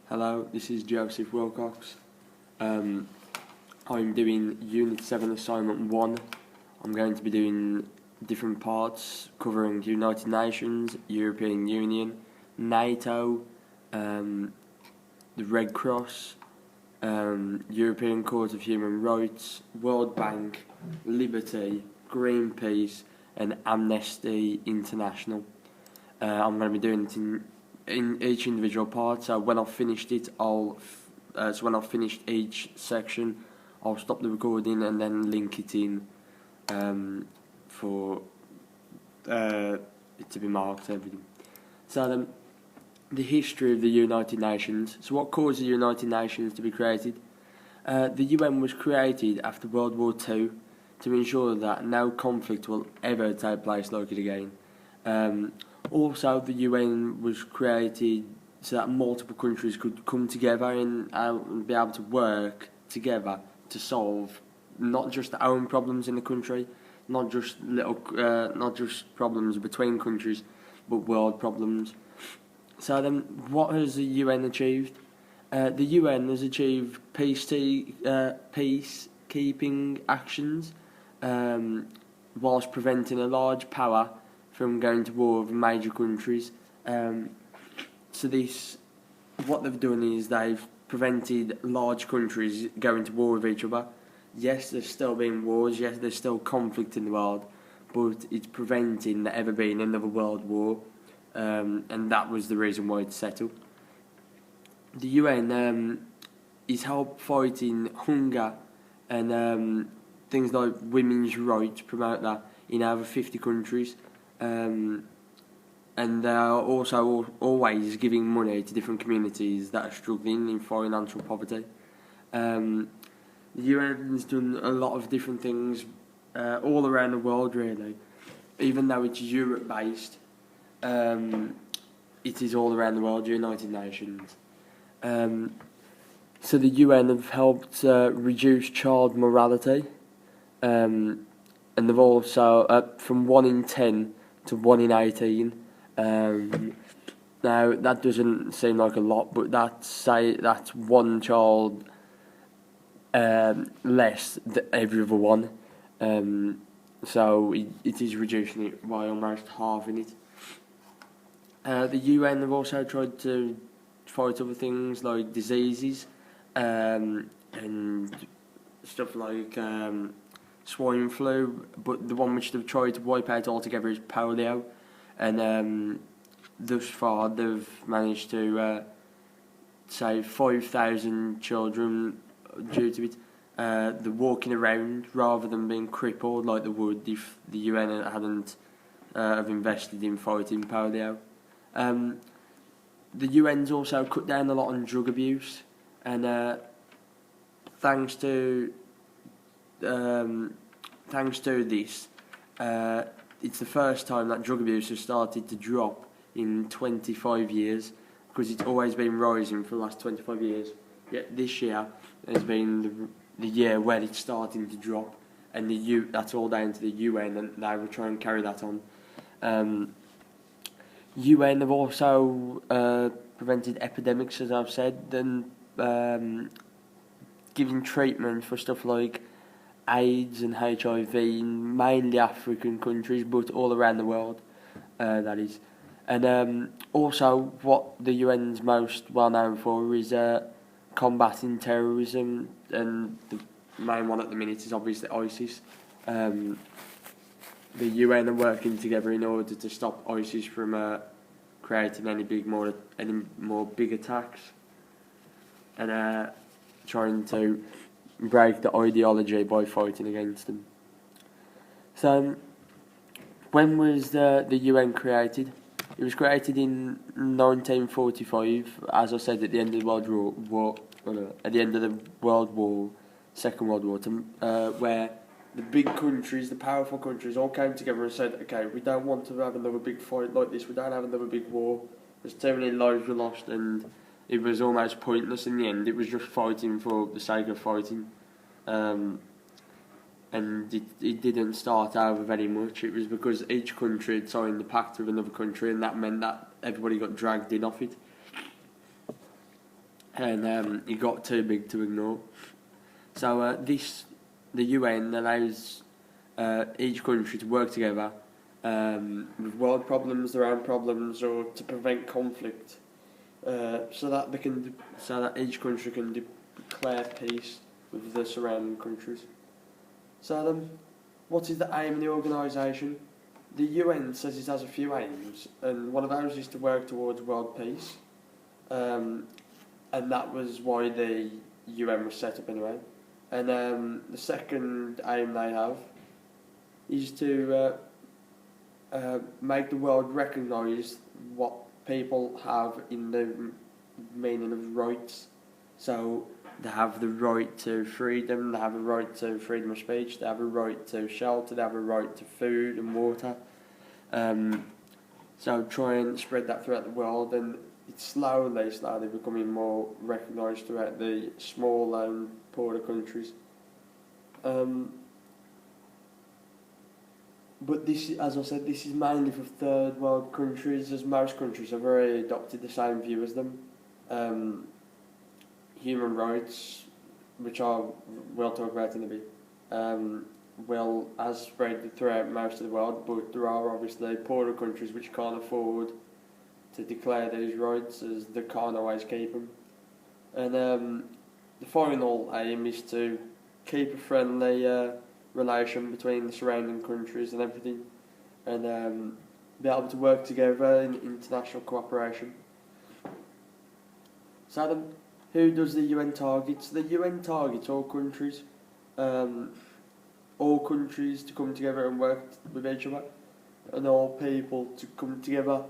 Hello, this is Joseph Wilcox. I'm doing Unit 7 Assignment 1. I'm going to be doing different parts covering United Nations, European Union, NATO, the Red Cross, European Court of Human Rights, World Bank, Liberty, Greenpeace and Amnesty International. I'm going to be doing it in each individual part. So when I've finished it, when I've finished each section, I'll stop the recording and then link it in for it to be marked, everything. So then, the history of the United Nations. So what caused the United Nations to be created? The UN was created after World War II to ensure that no conflict will ever take place like it again. Also, the UN was created so that multiple countries could come together and be able to work together to solve not just their own problems in the country, not just problems between countries, but world problems. So then, what has the UN achieved? The UN has achieved peacekeeping actions whilst preventing a large power from going to war with major countries. What they've done is they've prevented large countries going to war with each other. Yes, there's still been wars, yes, there's still conflict in the world, but it's preventing there ever being another world war, and that was the reason why it's set up. The UN is help fighting hunger and things like women's rights, promote that in over 50 countries. And they are also always giving money to different communities that are struggling in financial poverty. The UN has done a lot of different things all around the world, really. Even though it's Europe-based, it is all around the world, United Nations. So the UN have helped reduce child mortality, and they've also, from 1 in 10 to 1 in 18. Now that doesn't seem like a lot, but that's one child less than every other one. So it is reducing it by almost halving it. The UN have also tried to fight other things like diseases and stuff like swine flu, but the one which they've tried to wipe out altogether is polio, and thus far they've managed to save 5,000 children due to it. They're walking around rather than being crippled like they would if the UN hadn't have invested in fighting polio. The UN's also cut down a lot on drug abuse, and thanks to this, it's the first time that drug abuse has started to drop in 25 years, because it's always been rising for the last 25 years. Yet this year has been the year where it's starting to drop, and that's all down to the UN, and they will try and carry that on. UN have also prevented epidemics, as I've said, and giving treatment for stuff like AIDS and HIV in mainly African countries, but all around the world, that is. And also, what the UN's most well known for is combating terrorism, and the main one at the minute is obviously ISIS. The UN are working together in order to stop ISIS from creating any more big attacks, and trying to break the ideology by fighting against them. So, when was the UN created? It was created in 1945, as I said, at the end of the World War, Second World War, where the big countries, the powerful countries, all came together and said, okay, we don't want to have another big fight like this, we don't have another big war, there's too many lives were lost, and it was almost pointless in the end. It was just fighting for the sake of fighting, and it didn't start over very much. It was because each country had signed the pact with another country, and that meant that everybody got dragged in off it. and it got too big to ignore. So the UN allows each country to work together with world problems, their own problems, or to prevent conflict, so that each country can declare peace with the surrounding countries. So then, what is the aim of the organisation? The UN says it has a few aims, and one of those is to work towards world peace, and that was why the UN was set up anyway. And the second aim they have is to make the world recognise what people have in the meaning of rights. So they have the right to freedom, they have a right to freedom of speech, they have a right to shelter, they have a right to food and water. So try and spread that throughout the world, and it's slowly becoming more recognised throughout the small and poorer countries. But this, as I said, this is mainly for third world countries, as most countries have already adopted the same view as them. Human rights, which we'll talk about in a bit, has spread throughout most of the world, but there are obviously poorer countries which can't afford to declare these rights, as they can't always keep them. And the final aim is to keep a friendly relation between the surrounding countries and everything, and be able to work together in international cooperation. So then, who does the UN target? The UN targets all countries to come together and work with each other, and all people to come together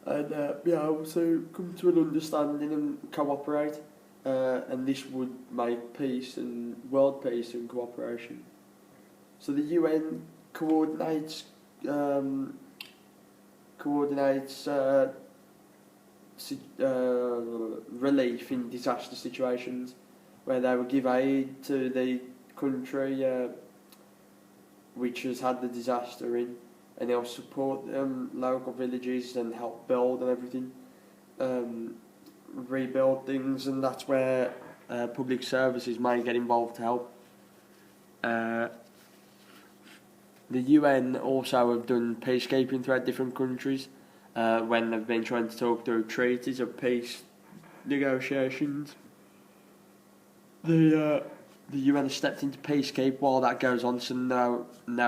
and be able to come to an understanding and cooperate, and this would make peace and world peace and cooperation. So the UN coordinates relief in disaster situations, where they will give aid to the country which has had the disaster in, and they'll support local villages and help build and everything, rebuild things, and that's where public services may get involved to help. The UN also have done peacekeeping throughout different countries when they've been trying to talk through treaties or peace negotiations. The UN has stepped into peacekeep while that goes on, so no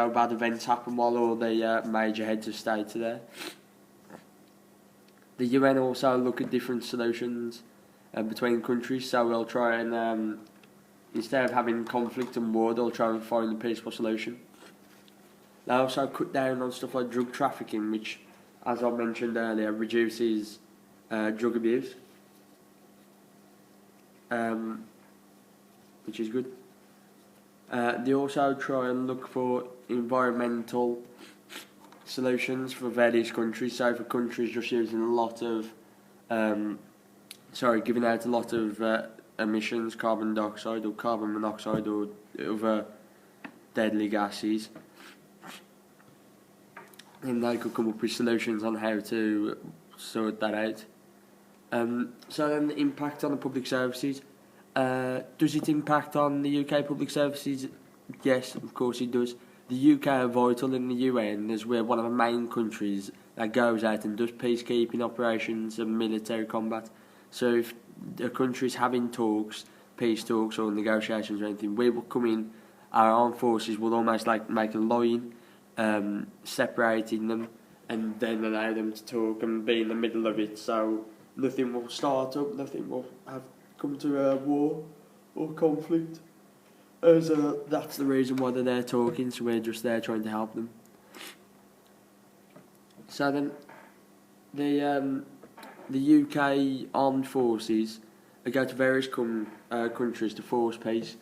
bad events happen while all the major heads of state are there. The UN also look at different solutions between countries, so we'll try and instead of having conflict and war, they'll try and find a peaceful solution. They also cut down on stuff like drug trafficking, which, as I mentioned earlier, reduces drug abuse, which is good. They also try and look for environmental solutions for various countries. So for countries just using a lot of, giving out a lot of emissions, carbon dioxide or carbon monoxide or other deadly gases, and they could come up with solutions on how to sort that out. So then the impact on the public services. Does it impact on the UK public services? Yes, of course it does. The UK are vital in the UN, as we're one of the main countries that goes out and does peacekeeping operations and military combat. So if a country's having talks, peace talks or negotiations or anything, we will come in, our armed forces will almost like make a line, separating them, and then allow them to talk and be in the middle of it, so nothing will start up, nothing will come to a war or conflict, as that's the reason why they're there talking, so we're just there trying to help them. So then the UK armed forces go to various countries to force peace,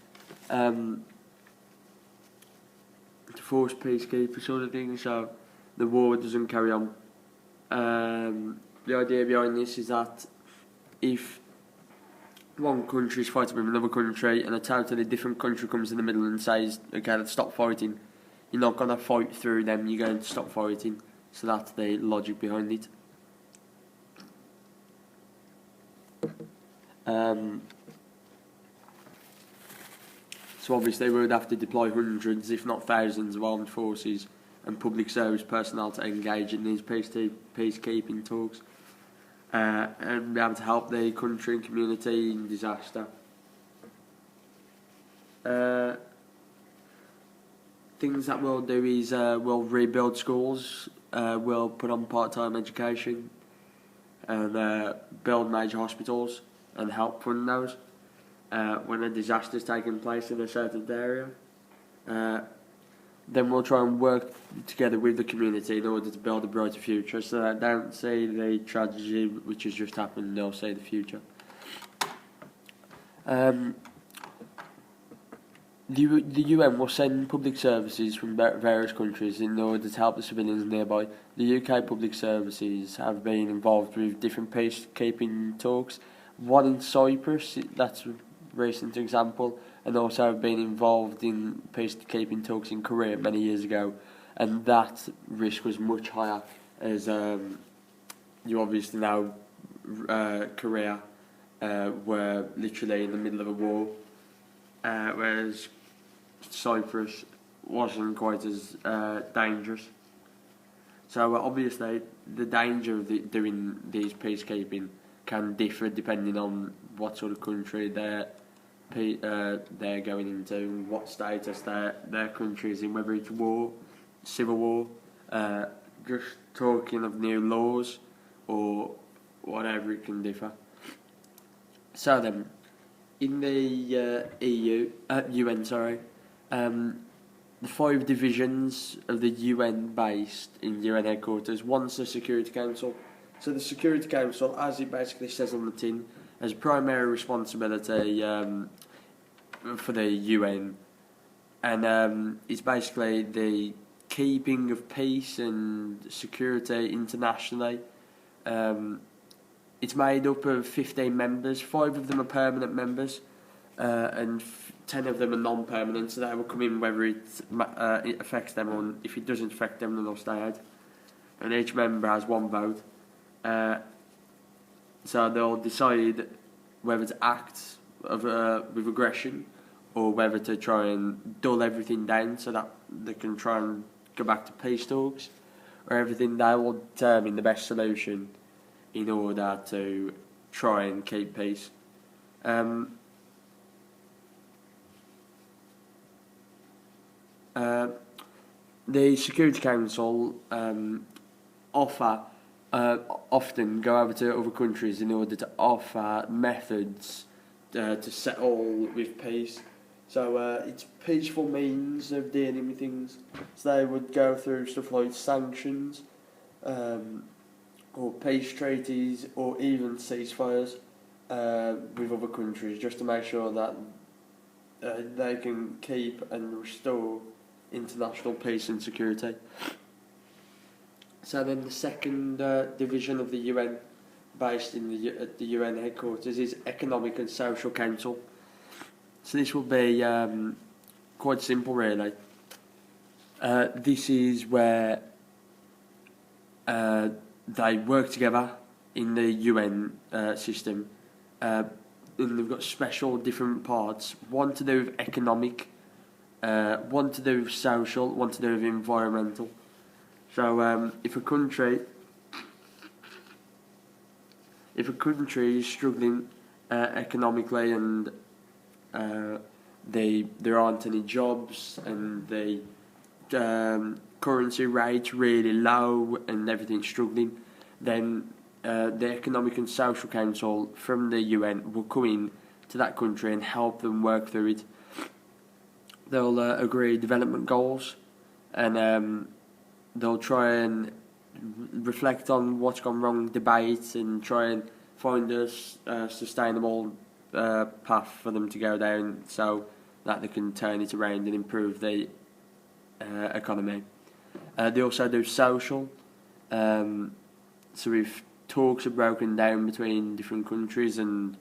peacekeeper sort of thing, so the war doesn't carry on. The idea behind this is that if one country is fighting with another country and a totally different country comes in the middle and says, okay, let's stop fighting, you're not going to fight through them, you're going to stop fighting. So that's the logic behind it. Um, so obviously we would have to deploy hundreds, if not thousands, of armed forces and public service personnel to engage in these peacekeeping talks and be able to help the country and community in disaster. Things that we'll do is we'll rebuild schools, we'll put on part-time education, and build major hospitals and help fund those when a disaster's taking place in a certain area. Then we'll try and work together with the community in order to build a brighter future, so that they don't see the tragedy which has just happened, they'll see the future. The UN will send public services from various countries in order to help the civilians nearby. The UK public services have been involved with different peacekeeping talks. One in Cyprus, that's a recent example, and also have been involved in peacekeeping talks in Korea many years ago, and that risk was much higher, as you obviously know, Korea were literally in the middle of a war, whereas Cyprus wasn't quite as dangerous. So obviously the danger of doing these peacekeeping can differ depending on what sort of country they're going into, what status their country is in, whether it's war, civil war, just talking of new laws or whatever, it can differ. So then, in the UN, the 5 divisions of the UN based in UN headquarters. One's the Security Council. So the Security Council, as it basically says on the tin, has primary responsibility for the UN, and it's basically the keeping of peace and security internationally. It's made up of 15 members. 5 of them are permanent members, and 10 of them are non-permanent, so they will come in whether it affects them, or if it doesn't affect them, then they'll stay out. And each member has 1 vote. So they'll decide whether to act with aggression, or whether to try and dull everything down so that they can try and go back to peace talks, or everything. They will determine the best solution in order to try and keep peace. The Security Council often go over to other countries in order to offer methods to settle with peace. So it's peaceful means of dealing with things. So they would go through stuff like sanctions, or peace treaties, or even ceasefires with other countries, just to make sure that they can keep and restore international peace and security. So then the second division of the UN, based in at the UN headquarters, is Economic and Social Council. So this will be quite simple, really. This is where they work together in the UN system. And they've got special different parts. One to do with economic, one to do with social, one to do with environmental. So if a country is struggling economically, and there aren't any jobs, and the currency rate really low, and everything's struggling, then the Economic and Social Council from the UN will come in to that country and help them work through it. They'll agree development goals, and they'll try and reflect on what's gone wrong, debate, and try and find a sustainable path for them to go down, so that they can turn it around and improve the economy. They also do social. So if talks are broken down between different countries, and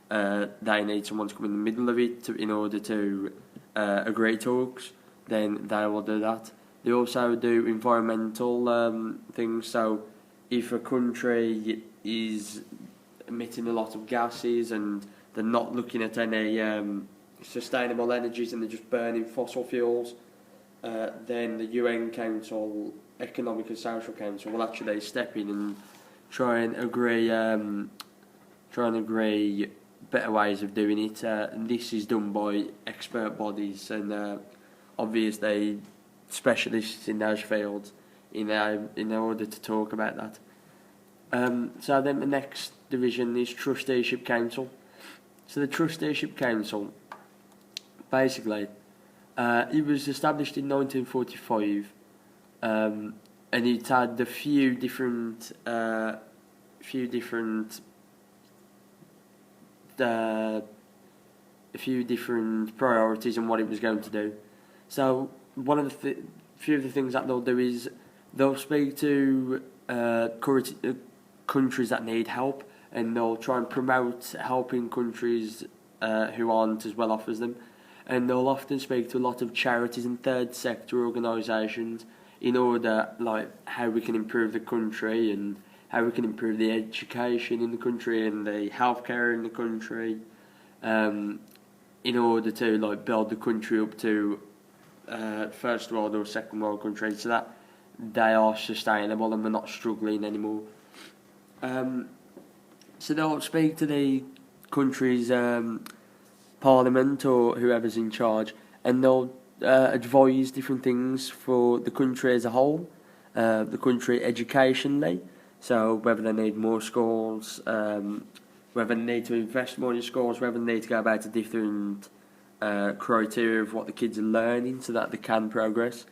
they need someone to come in the middle of it in order to agree talks, then they will do that. They also do environmental things. So if a country is emitting a lot of gases, and they're not looking at any sustainable energies, and they're just burning fossil fuels, then the UN Council, Economic and Social Council, will actually step in and try and agree better ways of doing it. And this is done by expert bodies and obviously specialists in those fields in order to talk about that. So then the next division is Trusteeship Council. So the Trusteeship Council, basically, it was established in 1945, and it had a few different priorities on what it was going to do. So one of the few of the things that they'll do is they'll speak to countries that need help, and they'll try and promote helping countries who aren't as well off as them. And they'll often speak to a lot of charities and third sector organisations in order, like, how we can improve the country and how we can improve the education in the country and the healthcare in the country, in order to, like, build the country up to first world or second world country, so that they are sustainable and we're not struggling anymore. So they'll speak to the country's parliament or whoever's in charge, and they'll advise different things for the country as a whole, the country educationally, so whether they need more schools, whether they need to invest more in schools, whether they need to go about a different criteria of what the kids are learning so that they can progress.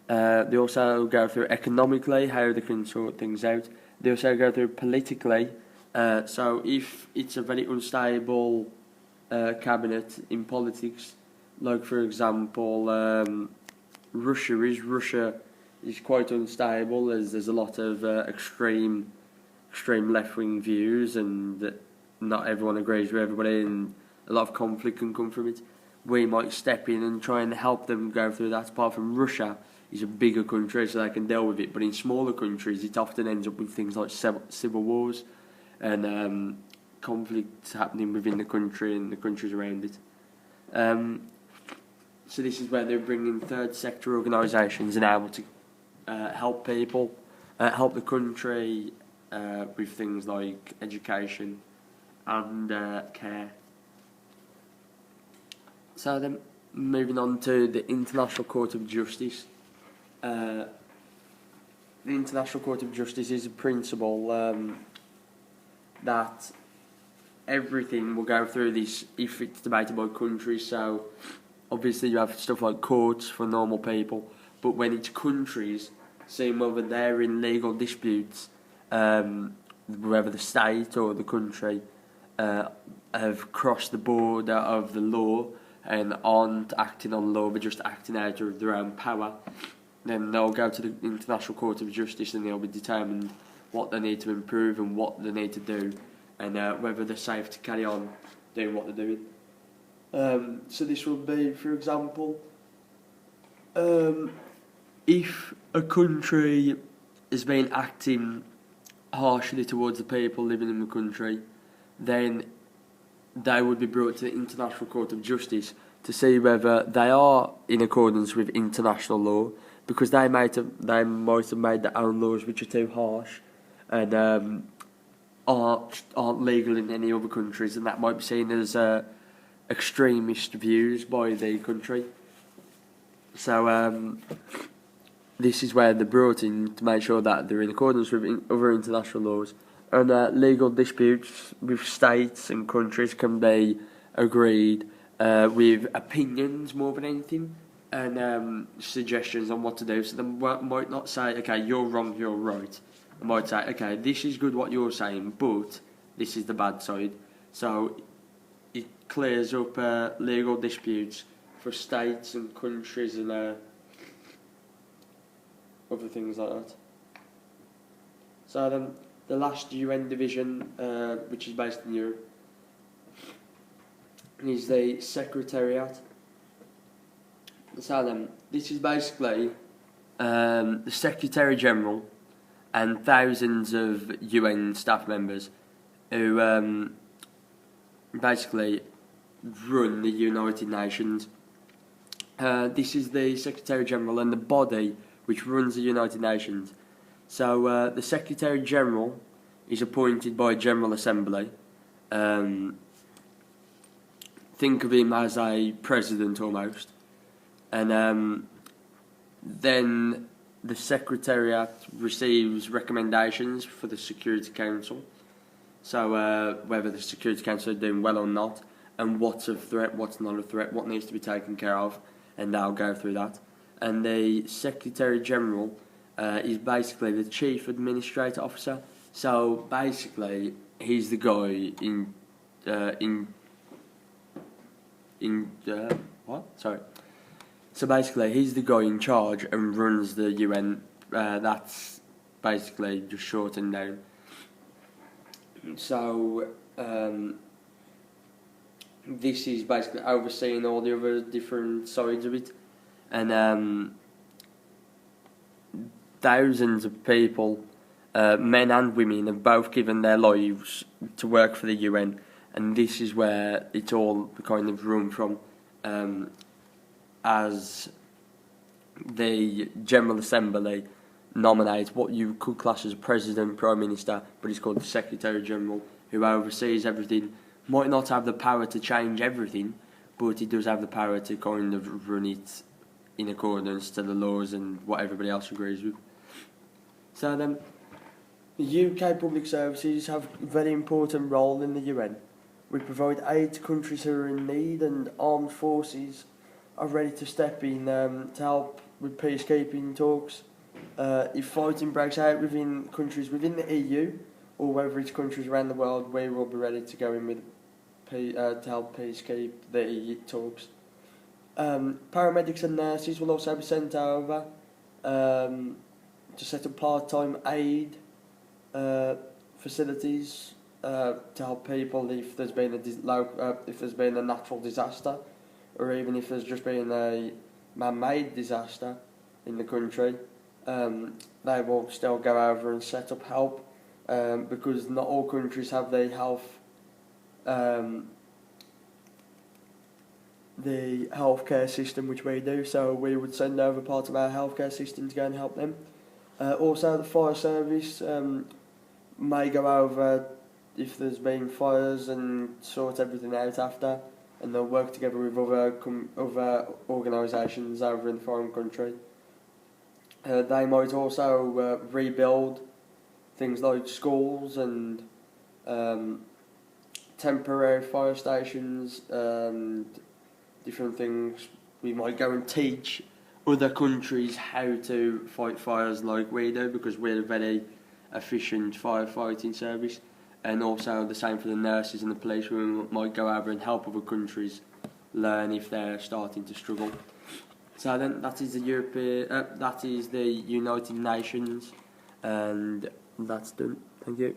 They also go through economically, how they can sort things out. They also go through politically, so if it's a very unstable cabinet in politics, like for example Russia is quite unstable, as there's a lot of extreme left-wing views, and not everyone agrees with everybody, and a lot of conflict can come from it. We might step in and try and help them go through that. Apart from Russia is a bigger country, so they can deal with it, but in smaller countries it often ends up with things like civil wars and conflicts happening within the country and the countries around it. So this is where they're bringing third sector organisations and able to help people, help the country with things like education and care. So then, moving on to the International Court of Justice. The International Court of Justice is a principle that everything will go through this if it's debated by countries. So obviously you have stuff like courts for normal people, but when it's countries, seeing whether they're in legal disputes, whether the state or the country have crossed the border of the law and aren't acting on law but just acting out of their own power, then they'll go to the International Court of Justice and they'll be determined what they need to improve and what they need to do, and whether they're safe to carry on doing what they're doing. So this will be, for example, if a country has been acting harshly towards the people living in the country, then they would be brought to the International Court of Justice to see whether they are in accordance with international law, because they might have made their own laws which are too harsh and aren't legal in any other countries, and that might be seen as extremist views by the country. So this is where they're brought in to make sure that they're in accordance with other international laws, and legal disputes with states and countries can be agreed with opinions more than anything, and suggestions on what to do. So they might not say, okay, you're wrong, you're right. They might say, okay, this is good what you're saying, but this is the bad side. So it clears up legal disputes for states and countries and other things like that. So then the last UN division, which is based in Europe, is the Secretariat. So then this is basically the Secretary General and thousands of UN staff members who basically run the United Nations. This is the Secretary General and the body which runs the United Nations. So the Secretary General is appointed by General Assembly. Think of him as a president almost. And then the Secretariat receives recommendations for the Security Council. So whether the Security Council are doing well or not, and what's a threat, what's not a threat, what needs to be taken care of, and they'll go through that. And the Secretary General is basically the Chief Administrator Officer. So basically, he's the guy So basically, he's the guy in charge and runs the UN. That's basically just shortened down. So this is basically overseeing all the other different sides of it, and thousands of people, men and women, have both given their lives to work for the UN, and this is where it's all kind of run from, as the General Assembly nominates what you could class as a President, Prime Minister, but it's called the Secretary General, who oversees everything. Might not have the power to change everything, but he does have the power to kind of run it in accordance to the laws and what everybody else agrees with. So then, the UK Public Services have a very important role in the UN. We provide aid to countries who are in need, and armed forces are ready to step in to help with peacekeeping talks. If fighting breaks out within countries within the EU, or whether it's countries around the world, we will be ready to go in with to help peacekeep the talks. Paramedics and nurses will also be sent over to set up part-time aid facilities to help people if there's been a natural disaster, or even if there's just been a man-made disaster in the country. They will still go over and set up help, because not all countries have the healthcare system which we do, so we would send over part of our healthcare system to go and help them. Also, the fire service may go over if there's been fires and sort everything out after, and they'll work together with other organisations over in the foreign country. They might also rebuild things like schools and temporary fire stations and different things. We might go and teach other countries how to fight fires like we do, because we're a very efficient firefighting service. And also the same for the nurses and the police. We might go over and help other countries learn if they're starting to struggle. So then that is the United Nations, and that's done. Thank you.